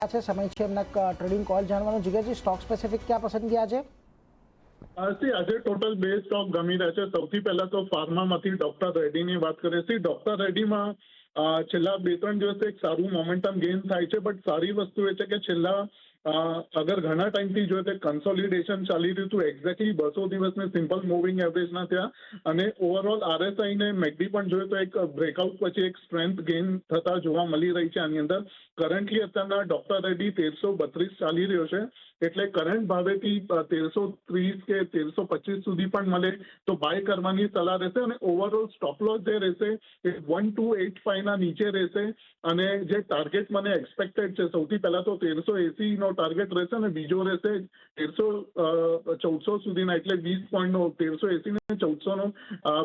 છે સમય છે એમના ટ્રેડિંગ કોલ જાણવાનો જીગરજી સ્ટોક સ્પેસિફિક ક્યાં પસંદ કર્યા છે? આજે ટોટલ 2 સ્ટોક ગમી રહ્યા છે. સૌથી પહેલા તો ફાર્મામાંથી ડોક્ટર રેડ્ડીની વાત કરીએ છીએ. ડોક્ટર રેડ્ડીમાં છેલ્લા 2-3 દિવસથી એક સારું મોમેન્ટમ ગેઇન થાય છે, બટ સારી વસ્તુ એ છે કે છેલ્લા અગર ઘણા ટાઈમથી જોઈએ તો કન્સોલિડેશન ચાલી રહ્યું હતું એક્ઝેક્ટલી 200 દિવસની સિમ્પલ મૂવિંગ એવરેજના ત્યાં, અને ઓવરઓલ આરએસઆઈ ને મેકડી પણ જોઈએ તો એક બ્રેકઆઉટ પછી એક સ્ટ્રેન્થ ગેઇન થતા જોવા મળી રહી છે. આની અંદર કરન્ટલી અત્યારના ડોક્ટર રેડ્ડી 1332 ચાલી રહ્યો છે, એટલે કરંટ ભાવેથી 1330 કે 1325 સુધી પણ મળે તો બાય કરવાની સલાહ રહેશે. અને ઓવરઓલ સ્ટોપ લોસ જે રહેશે એ 1285 ના નીચે રહેશે, અને જે ટાર્ગેટ મને એક્સપેક્ટેડ છે સૌથી પહેલા તો 1380 નો ટાર્ગેટ રહેશે, અને બીજો રહેશે 1400 સુધીના, એટલે 20 પોઈન્ટનો 1380 ને 1400 નો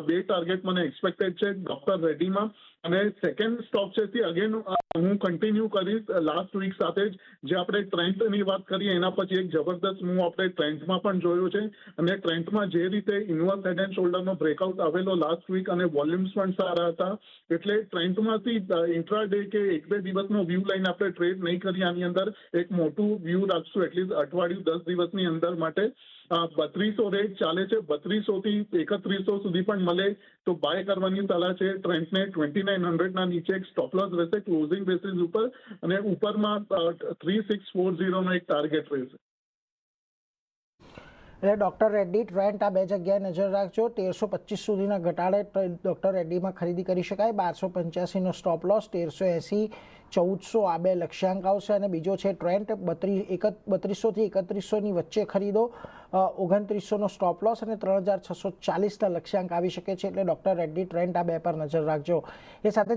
બે ટાર્ગેટ મને એક્સપેક્ટેડ છે ડોક્ટર રેડ્ડીમાં. અને સેકન્ડ સ્ટોક છે તે અગેન હું કન્ટિન્યુ કરીશ લાસ્ટ વીક સાથે જ, જે આપણે ટ્રેન્ડની વાત કરીએ એના પછી એક જબરદસ્ત મૂવ આપણે ટ્રેન્ડમાં પણ જોયો છે, અને ટ્રેન્ડમાં જે રીતે ઇન્વર્સ હેડ એન્ડ શોલ્ડરનો બ્રેકઆઉટ આવેલો લાસ્ટ વીક અને વોલ્યુમ્સ પણ સારા હતા, એટલે ટ્રેન્ડમાંથી ઇન્ટ્રા ડે કે 1-2 દિવસનો વ્યૂ લઈને આપણે ટ્રેડ નહીં કરીએ. આની અંદર એક મોટું વ્યૂ રાખશું એટલીસ્ટ અઠવાડિયું 10 દિવસની અંદર માટે. 3200 રેટ ચાલે છે, 3200 થી 3100 સુધી પણ મળે તો બાય કરવાની સલાહ છે. ટ્રેન્ડને 2900 ના નીચે એક સ્ટોપ લોસ રહેશે ક્લોઝિંગ બેસિસ ઉપર, અને ઉપરમાં 3640 નો એક ટાર્ગેટ રહેશે. એટલે ડોક્ટર રેડ્ડી ટ્રેન્ડ આ બે જગ્યાએ નજર રાખજો. 1325 સુધીના ઘટાડે ડોક્ટર રેડ્ડીમાં ખરીદી કરી શકાય. 1285 નો સ્ટોપ લોસ, 1380 1400 આ બે લક્ષ્યાંક આવશે. અને બીજો છે ટ્રેન્ડ 3200 થી 3100 ની વચ્ચે ખરીદો, 2900 નો સ્ટોપ લોસ અને 3640 ના લક્ષ્યાંક આવી શકે છે. એટલે ડોક્ટર રેડ્ડી ટ્રેન્ડ આ બે પર નજર રાખજો. એ સાથે